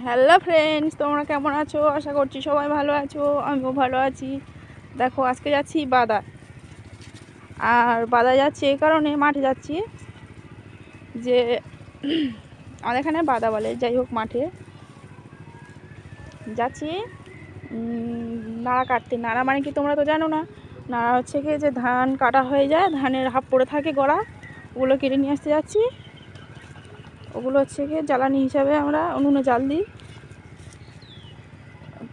Hello friends, তোমরা কেমন আছো? আশা করছি সবাই ভালো আছো। আমিও ভালো আছি। দেখো, আজকে যাচ্ছি বাজার। আর বাজার যাচ্ছি এই কারণে, মাঠে যাচ্ছি যে আমাদের এখানে বাদা বলে, যাই হোক মাঠে যাচ্ছি নাড়া কাটতে। নাড়া মানে কি তোমরা তো জানো না। নাড়া হচ্ছে কি, যে ধান কাটা হয়ে যায়, ধানের হাফ পড়ে থাকে গড়া, ওগুলো কেটে নিয়ে আসতে যাচ্ছি। ওগুলো হচ্ছে কি জ্বালানি হিসাবে আমরা উনুনে জাল দিই।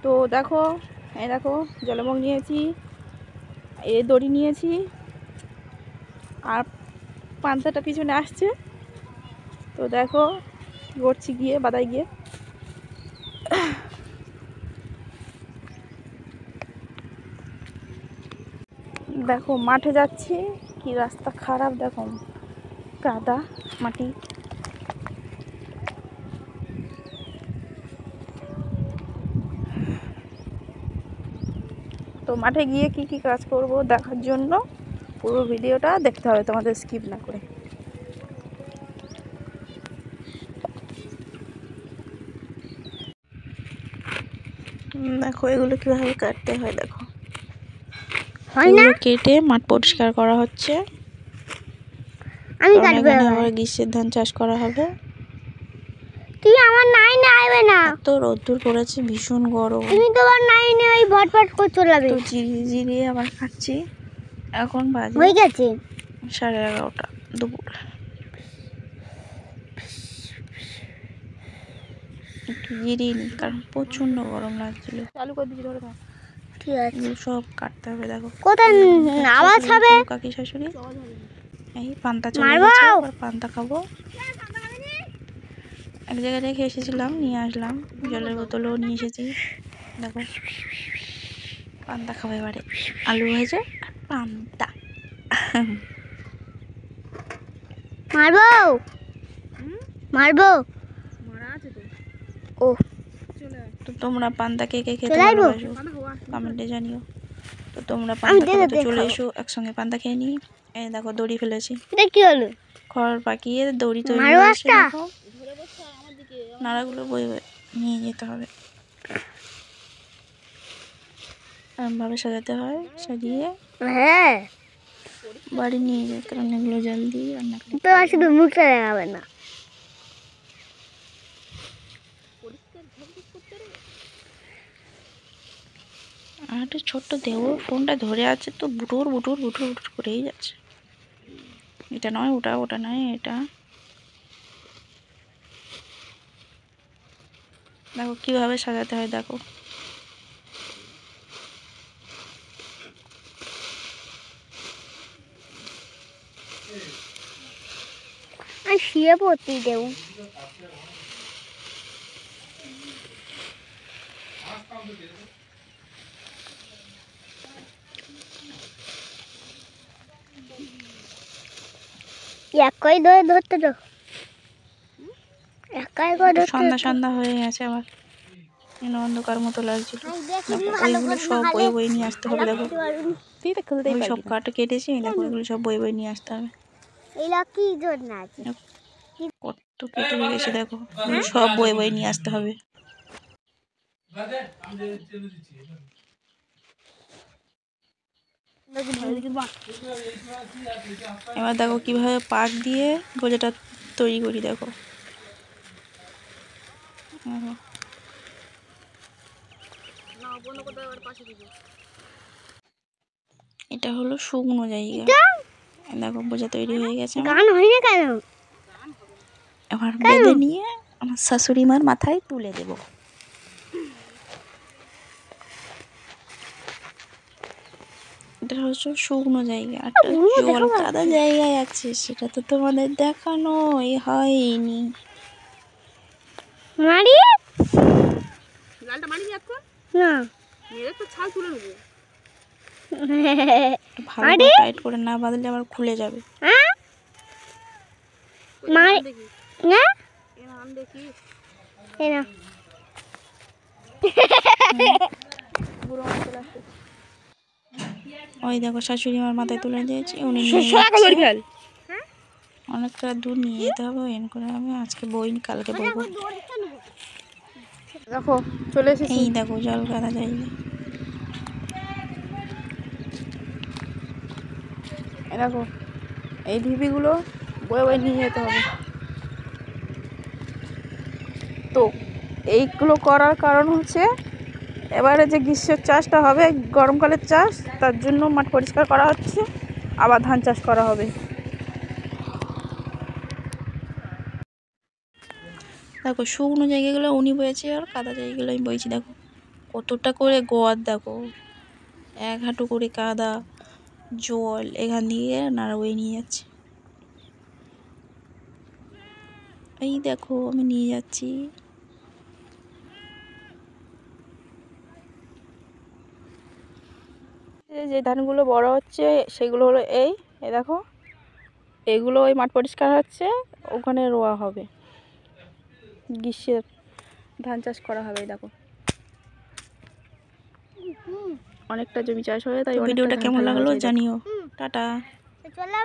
তো দেখো, এই দেখো জলমগ নিয়েছি, এই দড়ি নিয়েছি, আর পান্তাটা পিছনে আসছে। তো দেখো করছি গিয়ে বাদায় গিয়ে। দেখো মাঠে যাচ্ছি, কি রাস্তা খারাপ, দেখো কাদা মাটি। তো মাঠে গিয়ে কি কি কাজ করব দেখার জন্য পুরো ভিডিওটা দেখতে হবে তোমাদের, স্কিপ না করে। দেখো এগুলো কিভাবে কাটতে হয়, দেখো এগুলো কেটে মাঠ পরিষ্কার করা হচ্ছে। আমি কাটবো, আবার গ্রীষ্মের ধান চাষ করা হবে। তুই আমার নাই না আইবে না, তো রোদ্দুর পড়েছে, ভীষণ গরম। তুমি তো আমার নাই না ওই ভটভট করে চলাবে। তো জিরিয়ে আবার খাচ্ছি। এখন বাজে হয়ে গেছে 11:30 দুপুর। একটু জিরিয়ে নি, কারণ প্রচন্ড গরম লাগছিল। চালু করে দিচ্ছি, ধরে থাক। ঠিক আছে, সব কাটতে হবে। দেখো কোথায় আওয়াজ হবে? কাকি শাশুড়ি এই পান্তা চলে গেছে, আবার পান্তা খাবো। এক জায়গায় রেখে এসেছিলাম, নিয়ে আসলাম। জলের বোতলও নিয়ে এসেছি। দেখো পান্তা খাবো এবারে, আলু ভেজে আর পান্তা। মারবো মারবো মারা আছে তো। ও তো তোমরা পান্তা কে কে খেতে ভালোবাসো কমেন্টে জানিও। তো তোমরা পান্তা খেতে চলে এসো, একসঙ্গে পান্তা খেয়ে নিই। এই দেখো দড়ি ফেলেছি। এটা কি হলো? খড় পাকিয়ে দড়ি তৈরি হয়েছে। দেখো নাড়াগুলো বয়ে নিয়ে যেতে হবে, এরমভাবে সাজাতে হয়। সাজিয়ে হ্যাঁ বাড়ি নিয়ে যায়, কারণ এগুলো জল দিয়ে রান্না করতে। তো শুধু মুখটা দেখাবে না। আর একটা ছোট্ট দেওর ফোনটা ধরে আছে, তো বুটুর বুটুর বুটুর বুটুর করেই যাচ্ছে। এটা নয় ওটা, ওটা নয় এটা। দেখো কিভাবে সাজাতে হয়, দেখো আমি শুয়ে পড়তে দেব। একাই ধরে ধরতে তো, একাই করে ধরতে। সন্ধ্যা সন্ধ্যা হয়ে গেছে, আবার অন্ধকার মতো লাগছিল। ওইগুলো সব বয়ে বয়ে নিয়ে আসতে হবে। দেখো ওই সব কাটা কেটেছি, দেখো এগুলো সব বয়ে বয়ে নিয়ে আসতে হবে। এইটা কি জন্য আছে? কত কেটে হয়ে গেছে, দেখো এগুলো সব বয়ে বয়ে নিয়ে আসতে হবে। এবার দেখো কিভাবে পাক দিয়ে গোজাটা তৈরি করি। দেখো এটা হলো শুকনো জায়গা। দেখো বোঝা তৈরি হয়ে গেছে। গান হয় না কেন? এবার বেঁধে নিয়ে আমার শাশুড়ি মার মাথায় তুলে দেব। এটা হচ্ছে শুকনো জায়গা, একটা জল কাদা জায়গায় আছে, সেটা তো তোমাদের দেখানোই হয়নি। মারি লালটা মারি এখন না, মেরে তো ছাল তুলে নেবো। ভালো টাইট করে না বাঁধলে আবার খুলে যাবে। মারি না, নাম দেখি না ওই দেখো শাশুড়ি মার মাথায় তুলে দিয়েছি। উনি অনেকটা দূর নিয়ে যেতে হবে, এন করে আমি আজকে বই কালকে বলবো। দেখো চলে এসেছি। এই দেখো জল কাদা জায়গা। এই দেখো এই ঢিপিগুলো বয়ে বয়ে নিয়ে যেতে হবে। তো এইগুলো করার কারণ হচ্ছে এবারে যে গ্রীষ্মের চাষটা হবে, গরমকালের চাষ, তার জন্য মাঠ পরিষ্কার করা হচ্ছে, আবার ধান চাষ করা হবে। দেখো শুকনো জায়গাগুলো উনি বয়েছে আর কাদা জায়গাগুলো আমি বইছি। দেখো কতটা করে গোয়ার, দেখো 1 হাঁটু করে কাদা জল এখান দিয়ে নাড়া বয়ে নিয়ে যাচ্ছে। এই দেখো আমি নিয়ে যাচ্ছি। যে ধানগুলো বড় হচ্ছে সেগুলো হলো এই দেখো, এগুলো ওই মাঠ পরিষ্কার হচ্ছে, ওখানে রোয়া হবে, গ্রীষ্মের ধান চাষ করা হবে। এই দেখো অনেকটা জমি চাষ হবে, তাই তো অনেকটা ভিডিওটা ধান কেমন ফেলা লাগলো হয়েছে। এই দেখো। জানিও। টাটা। চলে